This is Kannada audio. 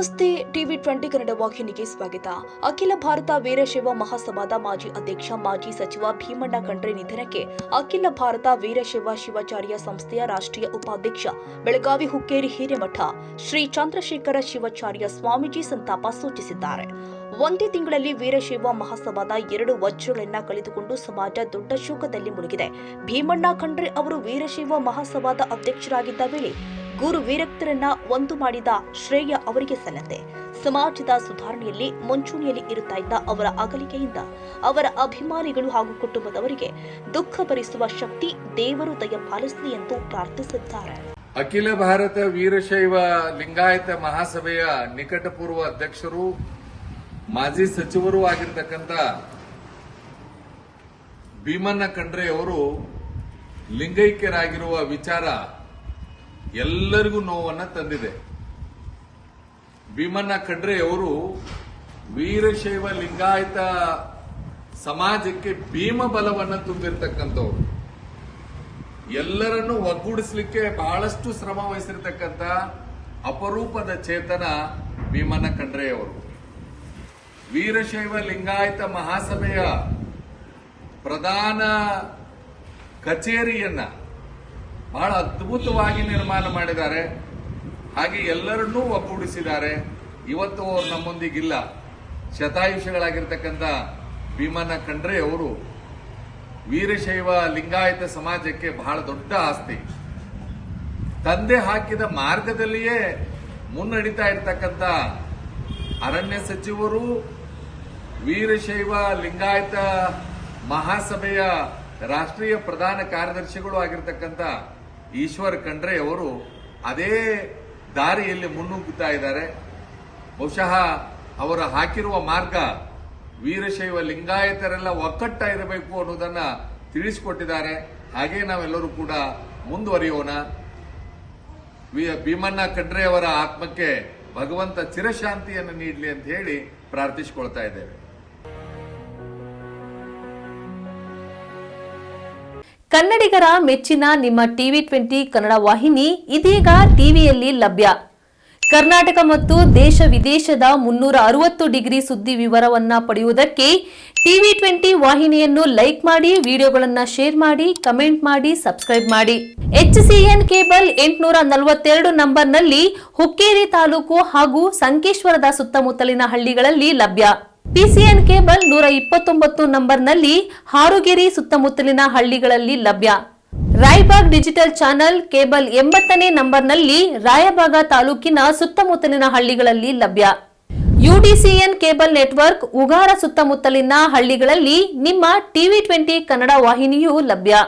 ನಮಸ್ತೆ. ಟಿವಿ 20 ಕನ್ನಡ ವಾಹಿನಿಗೆ ಸ್ವಾಗತ. ಅಖಿಲ ಭಾರತ ವೀರಶೈವ ಮಹಾಸಭಾದ ಮಾಜಿ ಅಧ್ಯಕ್ಷ, ಮಾಜಿ ಸಚಿವ ಭೀಮಣ್ಣ ಖಂಡ್ರೆ ನಿಧನಕ್ಕೆ ಅಖಿಲ ಭಾರತ ವೀರಶೈವ ಶಿವಾಚಾರ್ಯ ಸಂಸ್ಥೆಯ ರಾಷ್ಟ್ರೀಯ ಉಪಾಧ್ಯಕ್ಷ, ಬೆಳಗಾವಿ ಹುಕ್ಕೇರಿ ಹಿರೇಮಠ ಶ್ರೀ ಚಂದ್ರಶೇಖರ ಶಿವಾಚಾರ್ಯ ಸ್ವಾಮೀಜಿ ಸಂತಾಪ ಸೂಚಿಸಿದ್ದಾರೆ. ಒಂದೇ ತಿಂಗಳಲ್ಲಿ ವೀರಶೈವ ಮಹಾಸಭಾದ 2 ವಜ್ರಗಳನ್ನ ಕಳೆದುಕೊಂಡು ಸಮಾಜ ದೊಡ್ಡ ಶೋಕದಲ್ಲಿ ಮುಳುಗಿದೆ. ಭೀಮಣ್ಣ ಖಂಡ್ರೆ ಅವರು ವೀರಶೈವ ಮಹಾಸಭಾದ ಅಧ್ಯಕ್ಷರಾಗಿದ್ದ ವೇಳೆ ಗುರು ವೀರಕ್ತರನ್ನ ಒಂದು ಮಾಡಿದ ಶ್ರೇಯ ಅವರಿಗೆ ಸಲ್ಲತ್ತೆ. ಸಮಾಜದ ಸುಧಾರಣೆಯಲ್ಲಿ ಮುಂಚೂಣಿಯಲ್ಲಿ ಇರುತ್ತಾ ಇದ್ದ ಅವರ ಅಗಲಿಕೆಯಿಂದ ಅವರ ಅಭಿಮಾನಿಗಳು ಹಾಗೂ ಕುಟುಂಬದವರಿಗೆ ದುಃಖ ಭರಿಸುವ ಶಕ್ತಿ ದೇವರು ದಯಪಾಲಿಸಲಿ ಎಂದು ಪ್ರಾರ್ಥಿಸಿದ್ದಾರೆ. ಅಖಿಲ ಭಾರತ ವೀರಶೈವ ಲಿಂಗಾಯತ ಮಹಾಸಭೆಯ ನಿಕಟಪೂರ್ವ ಅಧ್ಯಕ್ಷರು, ಮಾಜಿ ಸಚಿವರೂ ಆಗಿರತಕ್ಕಂಥ ಭೀಮಣ್ಣ ಖಂಡ್ರೆ ಅವರು ಲಿಂಗೈಕ್ಯರಾಗಿರುವ ವಿಚಾರ ಎಲ್ಲರಿಗೂ ನೋವನ್ನು ತಂದಿದೆ. ಭೀಮಣ್ಣ ಖಂಡ್ರೆ ಅವರು ವೀರಶೈವ ಲಿಂಗಾಯತ ಸಮಾಜಕ್ಕೆ ಭೀಮ ಬಲವನ್ನು ತುಂಬಿರ್ತಕ್ಕಂಥವ್ರು. ಎಲ್ಲರನ್ನೂ ಒಗ್ಗೂಡಿಸಲಿಕ್ಕೆ ಬಹಳಷ್ಟು ಶ್ರಮ ವಹಿಸಿರ್ತಕ್ಕಂಥ ಅಪರೂಪದ ಚೇತನ ಭೀಮಣ್ಣ ಖಂಡ್ರೆ ಅವರು. ವೀರಶೈವ ಲಿಂಗಾಯತ ಮಹಾಸಭೆಯ ಪ್ರಧಾನ ಕಚೇರಿಯನ್ನ ಬಹಳ ಅದ್ಭುತವಾಗಿ ನಿರ್ಮಾಣ ಮಾಡಿದ್ದಾರೆ. ಹಾಗೆ ಎಲ್ಲರನ್ನೂ ಒಗ್ಗೂಡಿಸಿದ್ದಾರೆ. ಇವತ್ತು ಅವರು ನಮ್ಮೊಂದಿಗಿಲ್ಲ. ಶತಾಯುಷಗಳಾಗಿರ್ತಕ್ಕಂಥ ಭೀಮಣ್ಣ ಖಂಡ್ರೆ ಅವರು ವೀರಶೈವ ಲಿಂಗಾಯತ ಸಮಾಜಕ್ಕೆ ಬಹಳ ದೊಡ್ಡ ಆಸ್ತಿ. ತಂದೆ ಹಾಕಿದ ಮಾರ್ಗದಲ್ಲಿಯೇ ಮುನ್ನಡೀತಾ ಇರತಕ್ಕಂಥ ಅರಣ್ಯ ಸಚಿವರು, ವೀರಶೈವ ಲಿಂಗಾಯತ ಮಹಾಸಭೆಯ ರಾಷ್ಟ್ರೀಯ ಪ್ರಧಾನ ಕಾರ್ಯದರ್ಶಿಗಳು ಆಗಿರತಕ್ಕಂಥ ಈಶ್ವರ್ ಖಂಡ್ರೆ ಅವರು ಅದೇ ದಾರಿಯಲ್ಲಿ ಮುನ್ನುಗ್ಗುತ್ತಾ ಇದ್ದಾರೆ. ಬಹುಶಃ ಅವರು ಹಾಕಿರುವ ಮಾರ್ಗ ವೀರಶೈವ ಲಿಂಗಾಯತರೆಲ್ಲ ಒಕ್ಕಟ್ಟಾಗಿರಬೇಕು ಅನ್ನೋದನ್ನ ತಿಳಿಸಿಕೊಟ್ಟಿದ್ದಾರೆ. ಹಾಗೆ ನಾವೆಲ್ಲರೂ ಕೂಡ ಮುಂದುವರಿಯೋಣ. ಭೀಮಣ್ಣ ಖಂಡ್ರೆ ಅವರ ಆತ್ಮಕ್ಕೆ ಭಗವಂತ ಚಿರಶಾಂತಿಯನ್ನು ನೀಡಲಿ ಅಂತ ಹೇಳಿ ಪ್ರಾರ್ಥಿಸಿಕೊಳ್ತಾ ಇದ್ದೇವೆ. ಕನ್ನಡಿಗರ ಮೆಚ್ಚಿನ ನಿಮ್ಮ ಟಿವಿ 20 ಕನ್ನಡ ವಾಹಿನಿ ಇದೀಗ ಟಿವಿಯಲ್ಲಿ ಲಭ್ಯ. ಕರ್ನಾಟಕ ಮತ್ತು ದೇಶ ವಿದೇಶದ 360 ಡಿಗ್ರಿ ಸುದ್ದಿ ವಿವರವನ್ನ ಪಡೆಯುವುದಕ್ಕೆ ಟಿವಿ 20 ವಾಹಿನಿಯನ್ನು ಲೈಕ್ ಮಾಡಿ, ವಿಡಿಯೋಗಳನ್ನು ಶೇರ್ ಮಾಡಿ, ಕಮೆಂಟ್ ಮಾಡಿ, ಸಬ್ಸ್ಕ್ರೈಬ್ ಮಾಡಿ. HCN ಕೇಬಲ್ 842 ನಂಬರ್ನಲ್ಲಿ ಹುಕ್ಕೇರಿ ತಾಲೂಕು ಹಾಗೂ ಸಂಕೇಶ್ವರದ ಸುತ್ತಮುತ್ತಲಿನ ಹಳ್ಳಿಗಳಲ್ಲಿ ಲಭ್ಯ. PCN ಕೇಬಲ್ 129 ನಂಬರ್ನಲ್ಲಿ ಹಾರುಗೆರೆ ಸುತ್ತಮುತ್ತಲಿನ ಹಳ್ಳಿಗಳಲ್ಲಿ ಲಭ್ಯ. ರಾಯಬಾಗ್ ಡಿಜಿಟಲ್ ಚಾನೆಲ್ ಕೇಬಲ್ 80ನೇ ನಂಬರ್ನಲ್ಲಿ ರಾಯಬಾಗ ತಾಲೂಕಿನ ಸುತ್ತಮುತ್ತಲಿನ ಹಳ್ಳಿಗಳಲ್ಲಿ ಲಭ್ಯ. UDCN ಕೇಬಲ್ ನೆಟ್ವರ್ಕ್ ಉಗಾರ ಸುತ್ತಮುತ್ತಲಿನ ಹಳ್ಳಿಗಳಲ್ಲಿ ನಿಮ್ಮ ಟಿವಿ 20 ಕನ್ನಡ ವಾಹಿನಿಯೂ ಲಭ್ಯ.